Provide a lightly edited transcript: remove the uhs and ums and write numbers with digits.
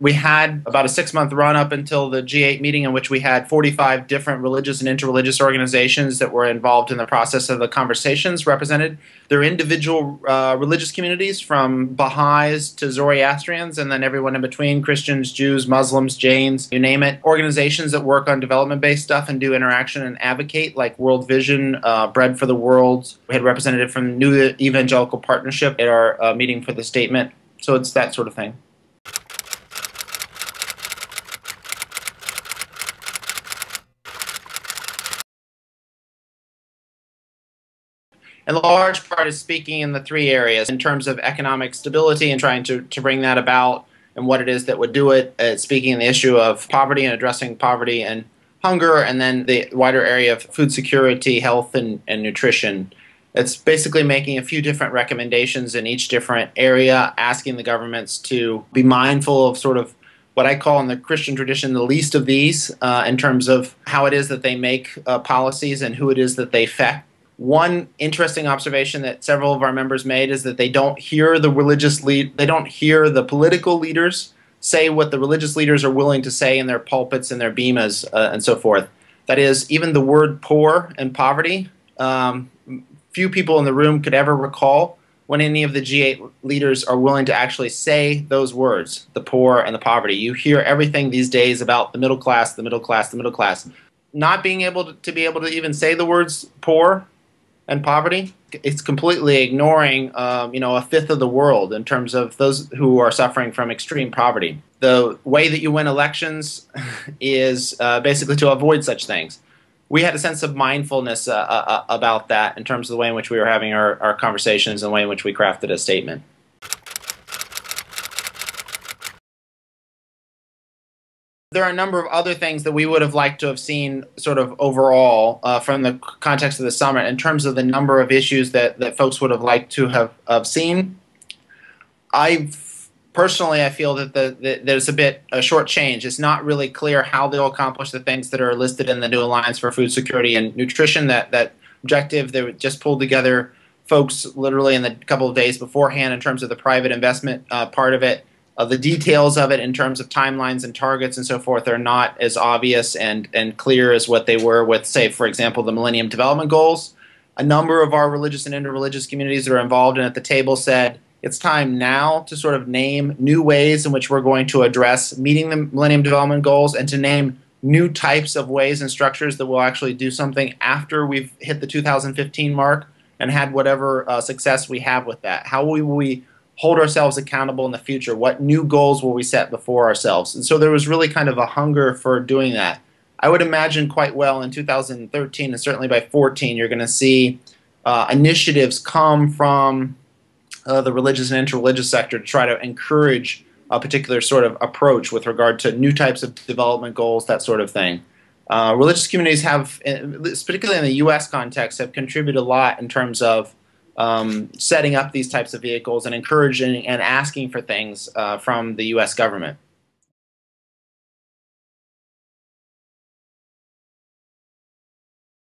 We had about a 6-month run up until the G8 meeting in which we had 45 different religious and interreligious organizations that were involved in the process of the conversations represented their individual religious communities, from Baha'is to Zoroastrians, and then everyone in between, Christians, Jews, Muslims, Jains, you name it. Organizations that work on development-based stuff and do interaction and advocate, like World Vision, Bread for the World. We had a representative from New Evangelical Partnership at our meeting for the statement. So it's that sort of thing. And the large part is speaking in the three areas in terms of economic stability and trying to bring that about and what it is that would do it. It's speaking in the issue of poverty and addressing poverty and hunger, and then the wider area of food security, health, and nutrition. It's basically making a few different recommendations in each different area, asking the governments to be mindful of sort of what I call in the Christian tradition the least of these in terms of how it is that they make policies and who it is that they affect. One interesting observation that several of our members made is that they don't hear the political leaders say what the religious leaders are willing to say in their pulpits and their bimas and so forth. That is, even the word poor and poverty, few people in the room could ever recall when any of the G8 leaders are willing to actually say those words, the poor and the poverty. You hear everything these days about the middle class, the middle class, the middle class. Not being able to even say the words poor and poverty, it's completely ignoring a fifth of the world in terms of those who are suffering from extreme poverty. The way that you win elections is basically to avoid such things. We had a sense of mindfulness about that in terms of the way in which we were having our conversations and the way in which we crafted a statement. There are a number of other things that we would have liked to have seen sort of overall from the context of the summit in terms of the number of issues that folks would have liked to have seen. Personally, I feel that there's a bit shortchanged. It's not really clear how they'll accomplish the things that are listed in the new Alliance for Food Security and Nutrition, that objective. They just pulled together folks literally in the couple of days beforehand in terms of the private investment part of it. The details of it in terms of timelines and targets and so forth are not as obvious and clear as what they were with, say, for example, the Millennium Development Goals. A number of our religious and interreligious communities that are involved in at the table said it's time now to sort of name new ways in which we're going to address meeting the Millennium Development Goals and to name new types of ways and structures that will actually do something after we've hit the 2015 mark and had whatever success we have with that. How will we hold ourselves accountable in the future? What new goals will we set before ourselves? And so there was really kind of a hunger for doing that. I would imagine quite well in 2013 and certainly by 2014 you're going to see initiatives come from the religious and interreligious sector to try to encourage a particular sort of approach with regard to new types of development goals, that sort of thing. Religious communities have, particularly in the U.S. context, have contributed a lot in terms of setting up these types of vehicles and encouraging and asking for things from the U.S. government.